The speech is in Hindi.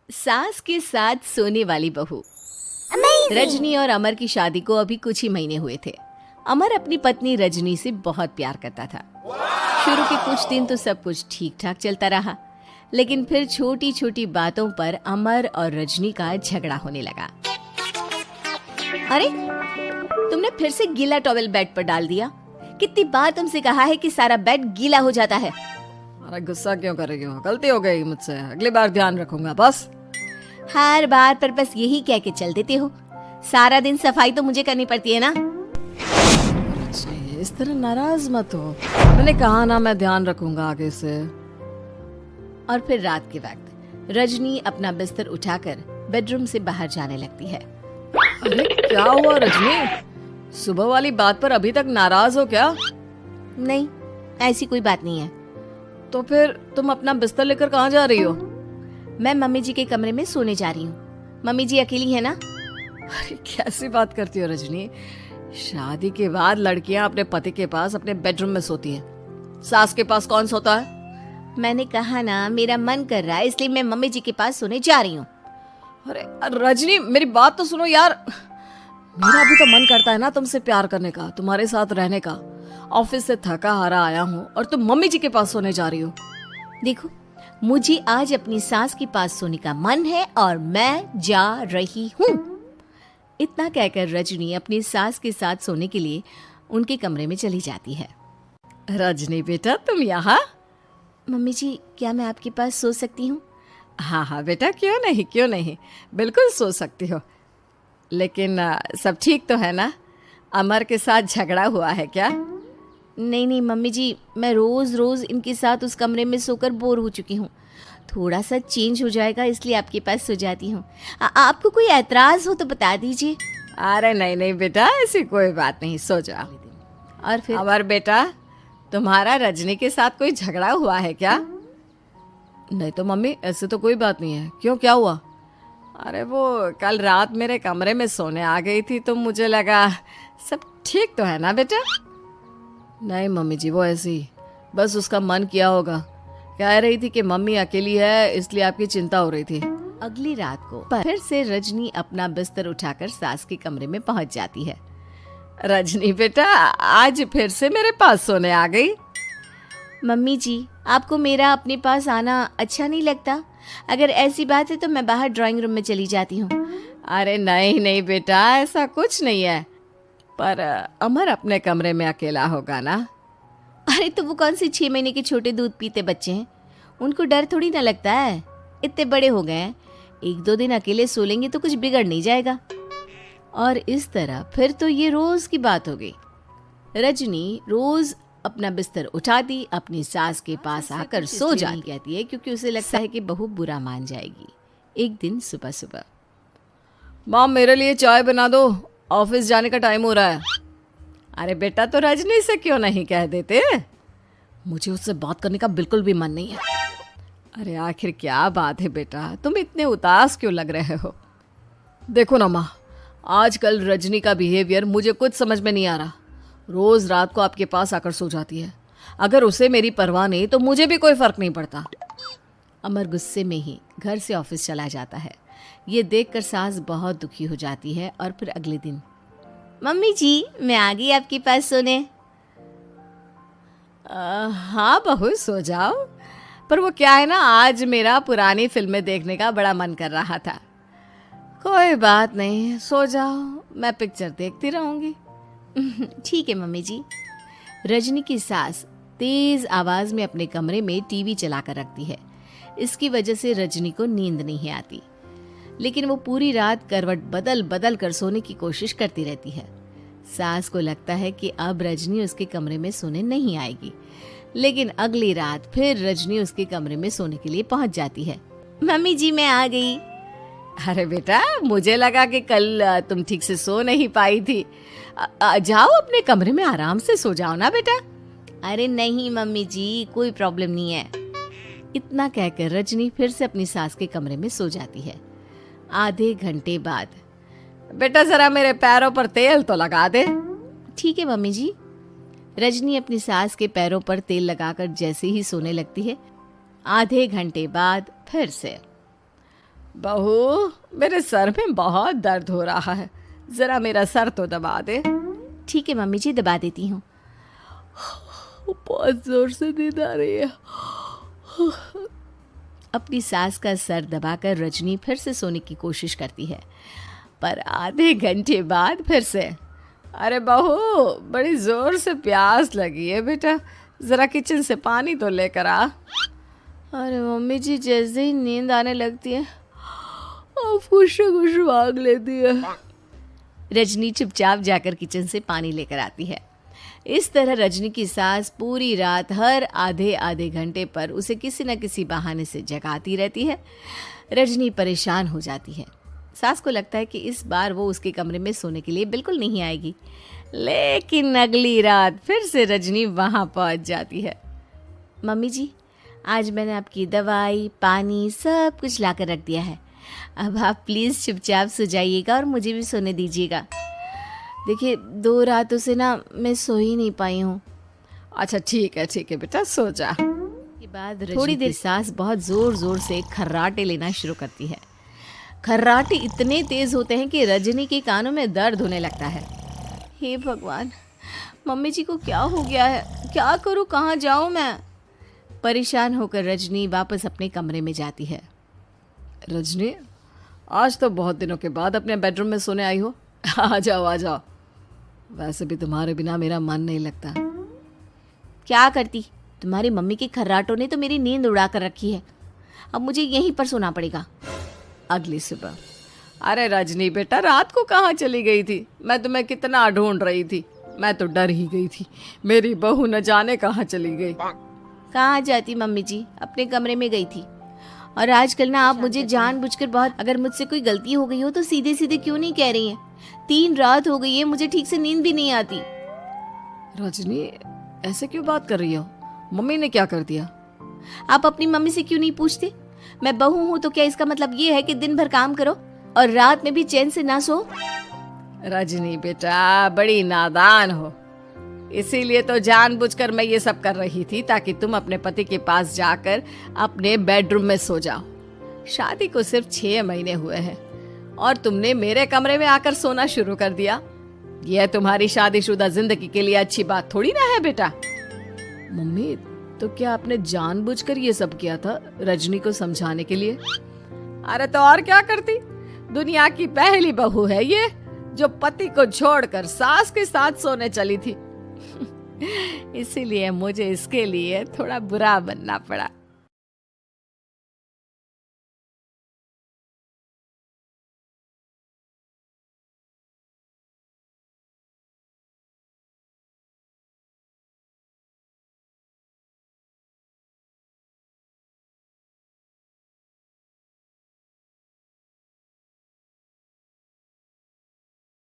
सास के साथ सोने वाली बहू। रजनी और अमर की शादी को अभी कुछ ही महीने हुए थे। अमर अपनी पत्नी रजनी से बहुत प्यार करता था। शुरू के कुछ दिन तो सब कुछ ठीक ठाक चलता रहा, लेकिन फिर छोटी छोटी बातों पर अमर और रजनी का झगड़ा होने लगा। अरे, तुमने फिर से गीला टॉवेल बेड पर डाल दिया। कितनी बार तुमसे कहा है कि सारा बेड गीला हो जाता है। अरे गुस्सा क्यों कर रही हो? गलती हो गई मुझसे, अगली बार ध्यान रखूंगा। बस हर बार पर बस यही कह के चल देते हो। सारा दिन सफाई तो मुझे करनी पड़ती है ना। अच्छा, इस तरह नाराज मत हो। मैंने कहा ना, मैं ध्यान रखूंगा आगे से। और फिर रात के वक्त रजनी अपना बिस्तर उठाकर बेडरूम से बाहर जाने लगती है। अरे क्या हुआ रजनी? सुबह वाली बात पर अभी तक नाराज हो क्या? नहीं, ऐसी कोई बात नहीं है। तो फिर तुम अपना बिस्तर लेकर कहाँ जा रही हो? मैं मम्मी जी के कमरे में सोने जा रही हूँ। मम्मी जी अकेली है ना। अरे कैसी बात करती हो रजनी? शादी के बाद लड़कियां अपने पति के पास अपने बेडरूम में सोती हैं। सास के पास कौन सोता है? मैंने कहा ना, मेरा मन कर रहा है इसलिए मैं मम्मी जी के पास सोने जा रही हूँ। अरे रजनी, मेरी बात तो सुनो यार। मेरा भी तो मन करता है ना तुमसे प्यार करने का, तुम्हारे साथ रहने का। ऑफिस से थका हारा आया हूँ और तुम मम्मी जी के पास सोने जा रही हो। देखो, मुझे आज अपनी सास के पास सोने का मन है और मैं जा रही हूँ। इतना कहकर रजनी अपनी सास के साथ सोने के लिए उनके कमरे में चली जाती है। रजनी बेटा, तुम यहाँ? मम्मी जी, क्या मैं आपके पास सो सकती हूँ? हाँ हाँ बेटा, क्यों नहीं, क्यों नहीं, बिल्कुल सो सकती हो। लेकिन सब ठीक तो है ना? अमर के साथ झगड़ा हुआ है क्या? नहीं नहीं मम्मी जी, मैं रोज रोज इनके साथ उस कमरे में सोकर बोर हो चुकी हूँ। थोड़ा सा चेंज हो जाएगा इसलिए आपके पास सो जाती हूँ। आपको कोई ऐतराज हो तो बता दीजिए। अरे नहीं नहीं बेटा, ऐसी कोई बात नहीं, सो जाओ। और फिर अमर बेटा, तुम्हारा रजनी के साथ कोई झगड़ा हुआ है क्या? नहीं तो मम्मी, ऐसे तो कोई बात नहीं है। क्यों, क्या हुआ? अरे वो कल रात मेरे कमरे में सोने आ गई थी तो मुझे लगा सब ठीक तो है ना बेटा। नहीं मम्मी जी, वो ऐसी बस उसका मन किया होगा। कह रही थी कि मम्मी अकेली है इसलिए आपकी चिंता हो रही थी। अगली रात को फिर से रजनी अपना बिस्तर उठाकर सास के कमरे में पहुंच जाती है। रजनी बेटा, आज फिर से मेरे पास सोने आ गई। मम्मी जी, आपको मेरा अपने पास आना अच्छा नहीं लगता? अगर ऐसी बात है तो मैं बाहर ड्राइंग रूम में चली जाती हूँ। अरे नहीं नहीं बेटा, ऐसा कुछ नहीं है। पर अमर अपने कमरे में अकेला होगा ना? अरे तो वो कौन से 6 महीने के छोटे दूध पीते बच्चे हैं, उनको डर थोड़ी ना लगता है। इतने बड़े हो गए हैं, 1-2 दिन अकेले सो लेंगे तो कुछ बिगड़ नहीं जाएगा। और इस तरह फिर तो ये रोज की बात हो गई। रजनी रोज अपना बिस्तर उठाती, अपनी सास के पास आकर सो जाती कहती है क्योंकि उसे लगता है कि बहू बुरा मान जाएगी। एक दिन सुबह सुबह, माँ मेरे लिए चाय बना दो, ऑफिस जाने का टाइम हो रहा है। अरे बेटा, तो रजनी से क्यों नहीं कह देते? मुझे उससे बात करने का बिल्कुल भी मन नहीं है। अरे आखिर क्या बात है बेटा, तुम इतने उदास क्यों लग रहे हो? देखो ना माँ, आजकल रजनी का बिहेवियर मुझे कुछ समझ में नहीं आ रहा। रोज रात को आपके पास आकर सो जाती है। अगर उसे मेरी परवाह नहीं तो मुझे भी कोई फर्क नहीं पड़ता। अमर गुस्से में ही घर से ऑफिस चला जाता है। ये देखकर सास बहुत दुखी हो जाती है। और फिर अगले दिन, मम्मी जी, मैं आ गई आपके पास सोने। हाँ बहू, सो जाओ। पर वो क्या है ना, आज मेरा पुरानी फिल्में देखने का बड़ा मन कर रहा था। कोई बात नहीं, सो जाओ, मैं पिक्चर देखती रहूंगी। ठीक है मम्मी जी। रजनी की सास तेज आवाज में अपने कमरे में टीवी चलाकर रखती है। इसकी वजह से रजनी को नींद नहीं आती, लेकिन वो पूरी रात करवट बदल बदल कर सोने की कोशिश करती रहती है। सास को लगता है कि अब रजनी उसके कमरे में सोने नहीं आएगी, लेकिन अगली रात फिर रजनी उसके कमरे में सोने के लिए पहुंच जाती है। मम्मी जी, मैं आ गई। अरे बेटा, मुझे लगा कि कल तुम ठीक से सो नहीं पाई थी। जाओ अपने कमरे में आराम से सो जाओ ना बेटा। अरे नहीं मम्मी जी, कोई प्रॉब्लम नहीं है। इतना कहकर रजनी फिर से अपनी सास के कमरे में सो जाती है। आधे घंटे बाद, बेटा जरा मेरे पैरों पर तेल तो लगा दे। ठीक है मम्मी जी। रजनी अपनी सास के पैरों पर तेल लगाकर जैसे ही सोने लगती है, आधे घंटे बाद फिर से, बहू, मेरे सर में बहुत दर्द हो रहा है, जरा मेरा सर तो दबा दे। ठीक है मम्मी जी, दबा देती हूँ। बहुत जोर से नींद आ रही है। अपनी सास का सर दबाकर रजनी फिर से सोने की कोशिश करती है, पर आधे घंटे बाद फिर से। अरे बहू, बड़ी जोर से प्यास लगी है बेटा, जरा किचन से पानी तो लेकर आ। अरे मम्मी जी, जैसे ही नींद आने लगती है आप कुछ कुछ मांग लेती है। रजनी चुपचाप जाकर किचन से पानी लेकर आती है। इस तरह रजनी की सास पूरी रात हर आधे आधे घंटे पर उसे किसी न किसी बहाने से जगाती रहती है। रजनी परेशान हो जाती है। सास को लगता है कि इस बार वो उसके कमरे में सोने के लिए बिल्कुल नहीं आएगी, लेकिन अगली रात फिर से रजनी वहाँ पहुँच जाती है। मम्मी जी, आज मैंने आपकी दवाई, पानी सब कुछ लाकर रख दिया है। अब आप प्लीज़ चुपचाप सो जाइएगा और मुझे भी सोने दीजिएगा। देखिए, 2 रातों से ना मैं सो ही नहीं पाई हूँ। अच्छा ठीक है बेटा, सो जा। के बाद थोड़ी देर सास बहुत ज़ोर ज़ोर से खर्राटे लेना शुरू करती है। खर्राटे इतने तेज़ होते हैं कि रजनी के कानों में दर्द होने लगता है। हे भगवान, मम्मी जी को क्या हो गया है? क्या करूँ, कहाँ जाऊँ मैं? परेशान होकर रजनी वापस अपने कमरे में जाती है। रजनी, आज तो बहुत दिनों के बाद अपने बेडरूम में सोने आई हो। आ जाओ। वैसे भी तुम्हारे बिना मेरा मन नहीं लगता। क्या करती, तुम्हारी मम्मी के खर्राटों ने तो मेरी नींद उड़ा कर रखी है। अब मुझे यहीं पर सोना पड़ेगा। अगली सुबह। अरे रजनी बेटा, रात को कहाँ चली गई थी? मैं तुम्हें कितना ढूंढ रही थी, मैं तो डर ही गई थी। मेरी बहू न जाने कहाँ चली गई। कहाँ जाती मम्मी जी, अपने कमरे में गई थी। और आजकल ना आप मुझे जानबूझकर बहुत, अगर मुझसे कोई गलती हो गई हो तो सीधे सीधे क्यों नहीं कह रही हैं? 3 रात हो गई है, मुझे ठीक से नींद भी नहीं आती। रजनी, ऐसे क्यों बात कर रही हो? मम्मी ने क्या कर दिया? आप अपनी मम्मी से क्यों नहीं पूछते? मैं बहू हूँ तो क्या इसका मतलब ये है कि दिन भर काम करो और रात में भी चैन से ना सो? रजनी बेटा, बड़ी नादान हो। इसीलिए तो जानबूझकर मैं ये सब कर रही थी, ताकि तुम अपने पति के पास जाकर अपने बेडरूम में सो जाओ। शादी को सिर्फ 6 महीने हुए हैं और तुमने मेरे कमरे में आकर सोना शुरू कर दिया। यह तुम्हारी शादीशुदा जिंदगी के लिए अच्छी बात थोड़ी ना है बेटा। मम्मी, तो क्या आपने जानबूझकर ये सब किया था रजनी को समझाने के लिए? अरे तो और क्या करती? दुनिया की पहली बहू है ये, जो पति को छोड़कर सास के साथ सोने चली थी। इसीलिए मुझे इसके लिए थोड़ा बुरा बनना पड़ा।